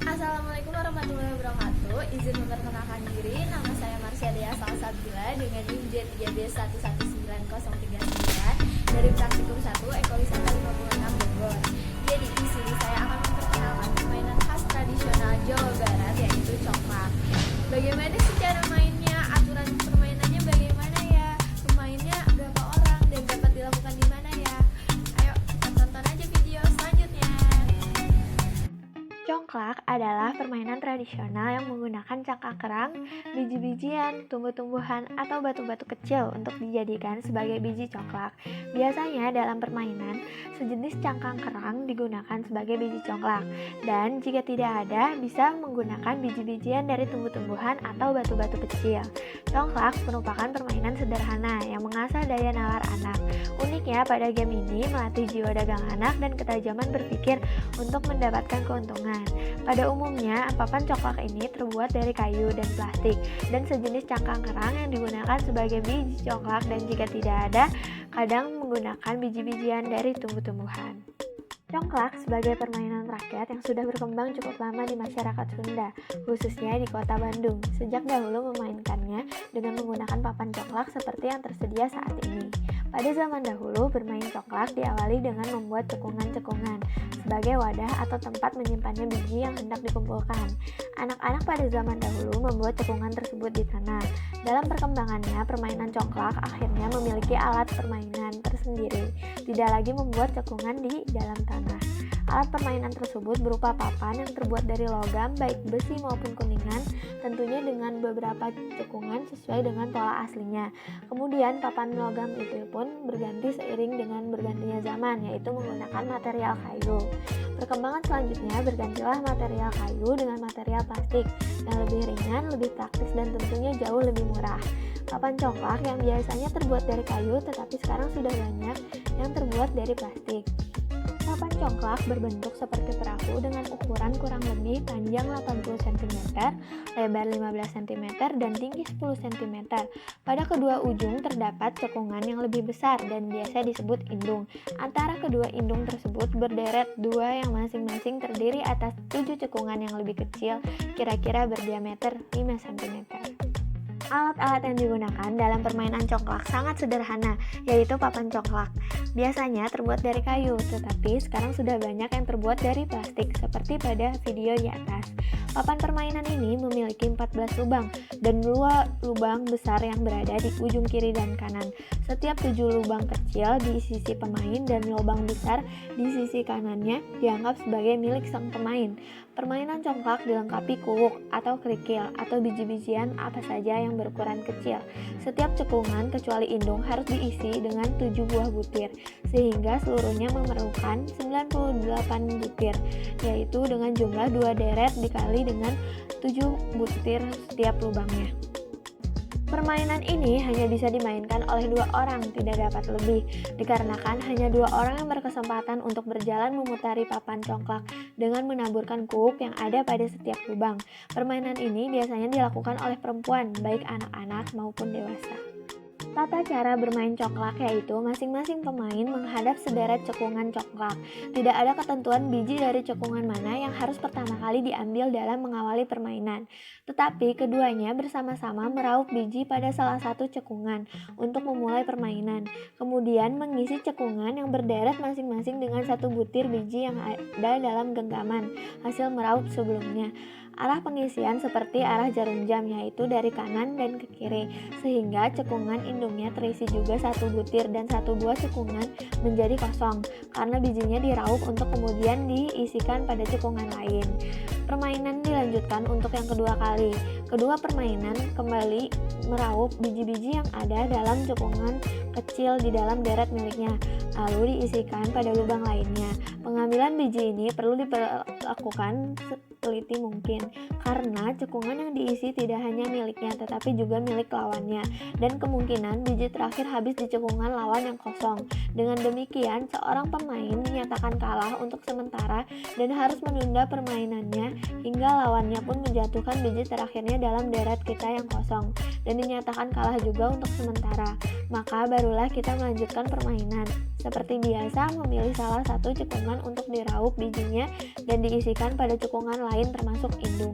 Assalamualaikum warahmatullahi wabarakatuh. Izin memperkenalkan diri, nama saya Marsha Dea Salsabila dengan NIM J3B1119039 dari Praktikum 1 Ekowisata 56 Bogor. Jadi di sini saya akan memperkenalkan permainan khas tradisional Jawa Barat yaitu congklak. Bagaimana sih cara mainnya? Aturan permainannya bagaimana ya? Pemainnya berapa orang dan dapat dilakukan di mana ya? Ayo kita tonton aja video selanjutnya. Congklak adalah permainan tradisional yang menggunakan cangkang kerang, biji-bijian, tumbuh-tumbuhan, atau batu-batu kecil untuk dijadikan sebagai biji congklak. Biasanya dalam permainan, sejenis cangkang kerang digunakan sebagai biji congklak, dan jika tidak ada, bisa menggunakan biji-bijian dari tumbuh-tumbuhan atau batu-batu kecil. Congklak merupakan permainan sederhana yang mengasah daya nalar anak. Uniknya pada game ini melatih jiwa dagang anak dan ketajaman berpikir untuk mendapatkan keuntungan. Pada umumnya, papan congklak ini terbuat dari kayu dan plastik dan sejenis cangkang kerang yang digunakan sebagai biji congklak, dan jika tidak ada, kadang menggunakan biji-bijian dari tumbuh-tumbuhan. Congklak sebagai permainan rakyat yang sudah berkembang cukup lama di masyarakat Sunda, khususnya di kota Bandung. Sejak dahulu memainkannya dengan menggunakan papan congklak seperti yang tersedia saat ini. Pada zaman dahulu, bermain congklak diawali dengan membuat cekungan-cekungan sebagai wadah atau tempat menyimpannya biji yang hendak dikumpulkan. Anak-anak pada zaman dahulu membuat cekungan tersebut di tanah. Dalam perkembangannya, permainan congklak akhirnya memiliki alat permainan tersendiri, tidak lagi membuat cekungan di dalam tanah. Alat permainan tersebut berupa papan yang terbuat dari logam, baik besi maupun kuningan, tentunya dengan beberapa cekungan sesuai dengan pola aslinya. Kemudian papan logam itu pun berganti seiring dengan bergantinya zaman, yaitu menggunakan material kayu. Perkembangan selanjutnya bergantilah material kayu dengan material plastik yang lebih ringan, lebih praktis, dan tentunya jauh lebih murah. Papan congklak yang biasanya terbuat dari kayu tetapi sekarang sudah banyak yang terbuat dari plastik. Papan congklak berbentuk seperti perahu dengan ukuran kurang lebih panjang 80 cm, lebar 15 cm, dan tinggi 10 cm. Pada kedua ujung terdapat cekungan yang lebih besar dan biasa disebut indung. Antara kedua indung tersebut berderet dua yang masing-masing terdiri atas 7 cekungan yang lebih kecil, kira-kira berdiameter 5 cm. Alat-alat yang digunakan dalam permainan congklak sangat sederhana, yaitu papan congklak. Biasanya terbuat dari kayu, tetapi sekarang sudah banyak yang terbuat dari plastik, seperti pada video di atas. Papan permainan ini memiliki 14 lubang dan 2 lubang besar yang berada di ujung kiri dan kanan. Setiap 7 lubang kecil di sisi pemain dan lubang besar di sisi kanannya dianggap sebagai milik sang pemain. Permainan congklak dilengkapi kuwuk atau kerikil atau biji-bijian apa saja yang berukuran kecil. Setiap cekungan kecuali indung harus diisi dengan 7 buah butir, sehingga seluruhnya memerlukan 98 butir, yaitu dengan jumlah 2 deret dikali dengan 7 butir setiap lubangnya. Permainan ini hanya bisa dimainkan oleh 2 orang, tidak dapat lebih, dikarenakan hanya 2 orang yang berkesempatan untuk berjalan memutari papan congklak dengan menaburkan kuwuk yang ada pada setiap lubang. Permainan ini biasanya dilakukan oleh perempuan, baik anak-anak maupun dewasa. Tata cara bermain congklak yaitu masing-masing pemain menghadap sederet cekungan congklak. Tidak ada ketentuan biji dari cekungan mana yang harus pertama kali diambil dalam mengawali permainan. Tetapi keduanya bersama-sama meraup biji pada salah satu cekungan untuk memulai permainan. Kemudian mengisi cekungan yang berderet masing-masing dengan 1 butir biji yang ada dalam genggaman hasil meraup sebelumnya. Arah pengisian seperti arah jarum jam, yaitu dari kanan dan ke kiri, sehingga cekungan indungnya terisi juga 1 butir dan 1 buah cekungan menjadi kosong karena bijinya diraup untuk kemudian diisikan pada cekungan lain. Permainan dilanjutkan untuk yang kedua kali. Kedua permainan kembali meraup biji-biji yang ada dalam cekungan kecil di dalam deret miliknya, lalu diisikan pada lubang lainnya. Pengambilan biji ini perlu dilakukan seteliti mungkin, karena cekungan yang diisi tidak hanya miliknya tetapi juga milik lawannya, dan kemungkinan biji terakhir habis di cekungan lawan yang kosong. Dengan demikian, seorang pemain dinyatakan kalah untuk sementara dan harus menunda permainannya hingga lawannya pun menjatuhkan biji terakhirnya dalam deret kita yang kosong dan dinyatakan kalah juga untuk sementara. Maka barulah kita melanjutkan permainan. Seperti biasa, memilih salah satu cekungan untuk diraup bijinya dan diisikan pada cekungan lain termasuk indung.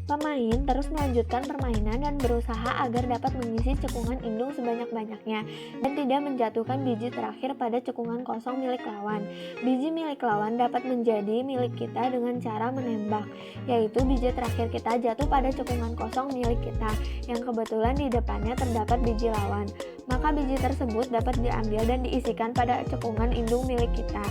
Pemain terus melanjutkan permainan dan berusaha agar dapat mengisi cekungan indung sebanyak-banyaknya dan tidak menjatuhkan biji terakhir pada cekungan kosong milik lawan. Biji milik lawan dapat menjadi milik kita dengan cara menembak, yaitu biji terakhir kita jatuh pada cekungan kosong milik kita yang kebetulan di depannya terdapat biji lawan. Maka biji tersebut dapat diambil dan diisikan pada cekungan indung milik kita.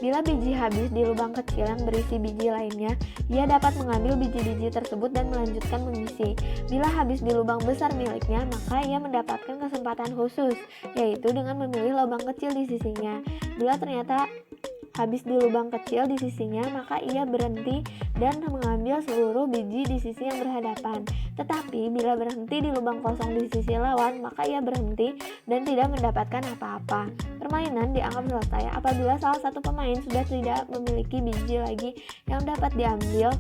Bila biji habis di lubang kecil yang berisi biji lainnya, ia dapat mengambil biji-biji tersebut dan melanjutkan mengisi. Bila habis di lubang besar miliknya, maka ia mendapatkan kesempatan khusus, yaitu dengan memilih lubang kecil di sisinya. Bila ternyata habis di lubang kecil di sisinya, maka ia berhenti dan mengambil seluruh biji di sisi yang berhadapan. Tetapi bila berhenti di lubang kosong di sisi lawan, maka ia berhenti dan tidak mendapatkan apa-apa. Permainan dianggap selesai apabila salah satu pemain sudah tidak memiliki biji lagi yang dapat diambil,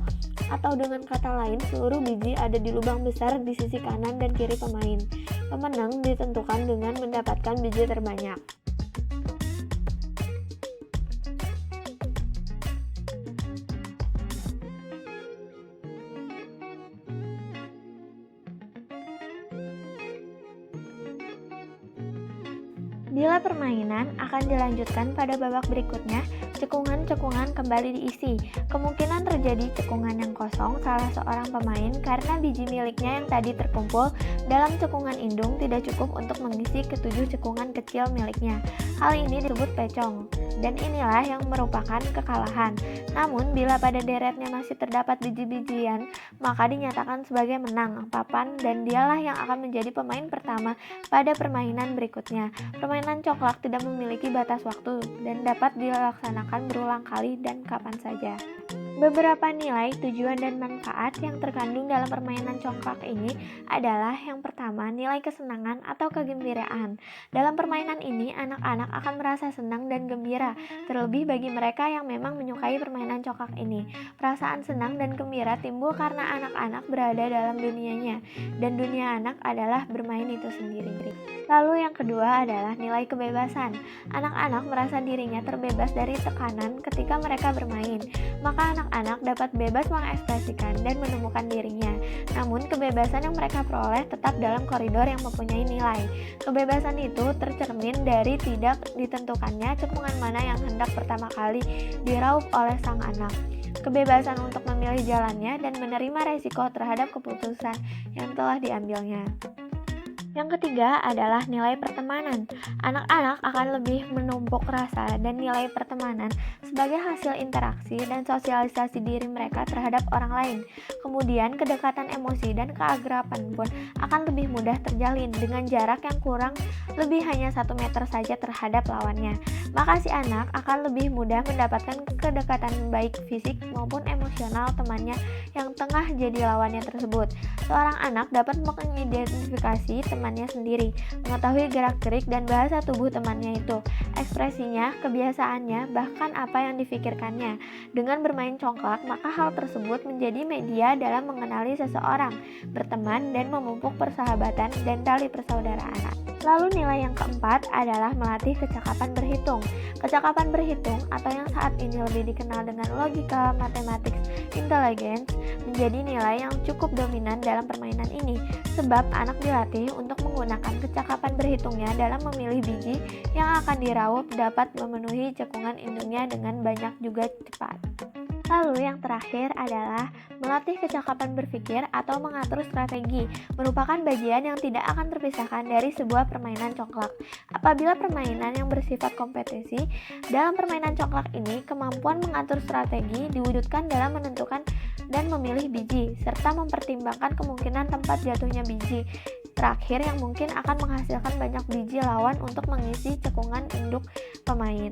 atau dengan kata lain, seluruh biji ada di lubang besar di sisi kanan dan kiri pemain. Pemenang ditentukan dengan mendapatkan biji terbanyak. Bila permainan akan dilanjutkan pada babak berikutnya, cekungan-cekungan kembali diisi. Kemungkinan terjadi cekungan yang kosong salah seorang pemain karena biji miliknya yang tadi terkumpul dalam cekungan indung tidak cukup untuk mengisi ketujuh cekungan kecil miliknya. Hal ini disebut pecong, dan inilah yang merupakan kekalahan. Namun, bila pada deretnya masih terdapat biji-bijian, maka dinyatakan sebagai menang papan dan dialah yang akan menjadi pemain pertama pada permainan berikutnya. Permainan congklak tidak memiliki batas waktu dan dapat dilaksanakan berulang kali dan kapan saja. Beberapa nilai, tujuan, dan manfaat yang terkandung dalam permainan congklak ini adalah yang pertama, nilai kesenangan atau kegembiraan. Dalam permainan ini, anak-anak akan merasa senang dan gembira, terlebih bagi mereka yang memang menyukai permainan congklak ini. Perasaan senang dan gembira timbul karena anak-anak berada dalam dunianya, dan dunia anak adalah bermain itu sendiri. Lalu yang kedua adalah nilai kebebasan. Anak-anak merasa dirinya terbebas dari tekanan ketika mereka bermain, maka anak-anak dapat bebas mengekspresikan dan menemukan dirinya. Namun kebebasan yang mereka peroleh tetap dalam koridor yang mempunyai nilai. Kebebasan itu tercermin dari tidak ditentukannya cekungan mana yang hendak pertama kali diraup oleh sang anak. Kebebasan untuk memilih jalannya dan menerima resiko terhadap keputusan yang telah diambilnya. Yang ketiga adalah nilai pertemanan. Anak-anak akan lebih menumpuk rasa dan nilai pertemanan sebagai hasil interaksi dan sosialisasi diri mereka terhadap orang lain. Kemudian kedekatan emosi dan keakraban pun akan lebih mudah terjalin dengan jarak yang kurang lebih hanya 1 meter saja terhadap lawannya. Maka si anak akan lebih mudah mendapatkan kedekatan baik fisik maupun emosional temannya yang tengah jadi lawannya tersebut. Seorang anak dapat mengidentifikasi temannya sendiri, mengetahui gerak-gerik dan bahasa tubuh temannya itu, ekspresinya, kebiasaannya, bahkan apa yang difikirkannya. Dengan bermain congklak, maka hal tersebut menjadi media dalam mengenali seseorang, berteman, dan memupuk persahabatan dan tali persaudaraan. Lalu nilai yang keempat adalah melatih kecakapan berhitung. Kecakapan berhitung atau yang saat ini lebih dikenal dengan logika, mathematics, intelligence menjadi nilai yang cukup dominan dalam permainan ini sebab anak dilatih untuk menggunakan kecakapan berhitungnya dalam memilih biji yang akan diraup dapat memenuhi cekungan indungnya dengan banyak juga cepat. Lalu yang terakhir adalah melatih kecakapan berpikir atau mengatur strategi, merupakan bagian yang tidak akan terpisahkan dari sebuah permainan congklak. Apabila permainan yang bersifat kompetisi, dalam permainan congklak ini kemampuan mengatur strategi diwujudkan dalam menentukan dan memilih biji, serta mempertimbangkan kemungkinan tempat jatuhnya biji terakhir yang mungkin akan menghasilkan banyak biji lawan untuk mengisi cekungan induk pemain.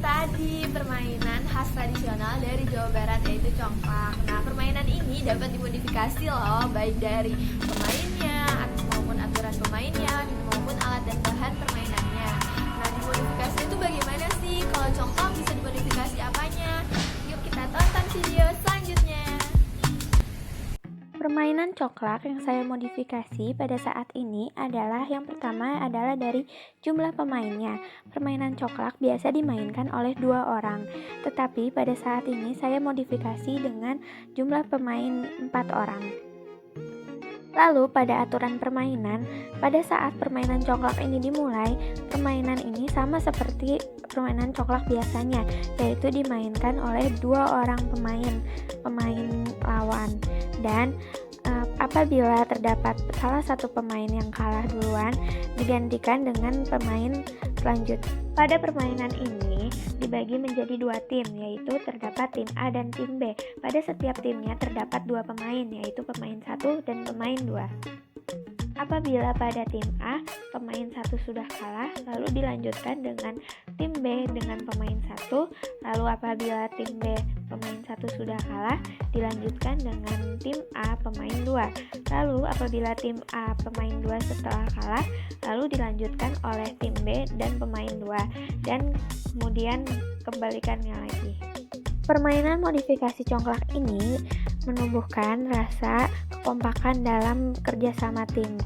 tadi permainan khas tradisional dari Jawa Barat, yaitu congklak. Nah, permainan ini dapat dimodifikasi loh, baik dari pemainnya maupun aturan pemainnya maupun alat dan bahan permainannya. Nah, dimodifikasi itu bagaimana sih? Kalau congklak bisa dimodifikasi apanya? Yuk kita tonton video selanjutnya. Permainan congklak yang saya modifikasi pada saat ini adalah yang pertama adalah dari jumlah pemainnya. Permainan congklak biasa dimainkan oleh 2 orang, tetapi pada saat ini saya modifikasi dengan jumlah pemain 4 orang. Lalu pada aturan permainan, pada saat permainan congklak ini dimulai, permainan ini sama seperti permainan congklak biasanya, yaitu dimainkan oleh 2 orang pemain lawan. Dan apabila terdapat salah satu pemain yang kalah duluan, digantikan dengan pemain selanjutnya. Pada permainan ini dibagi menjadi 2 tim, yaitu terdapat tim A dan tim B. Pada setiap timnya terdapat 2 pemain, yaitu pemain 1 dan pemain 2. Apabila pada tim A, pemain 1 sudah kalah, lalu dilanjutkan dengan tim B dengan pemain 1, lalu apabila tim B pemain 1 sudah kalah, dilanjutkan dengan tim A pemain 2. Lalu apabila tim A pemain 2 setelah kalah, lalu dilanjutkan oleh tim B dan pemain 2, dan kemudian kembalikannya lagi. Permainan modifikasi congklak ini menumbuhkan rasa kekompakan dalam kerjasama tim.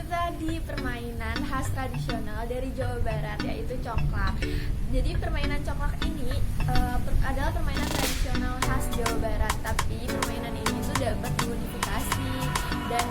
Tadi permainan khas tradisional dari Jawa Barat, yaitu congklak. Jadi permainan congklak ini adalah permainan tradisional khas Jawa Barat, tapi permainan ini tuh dapat dimodifikasi dan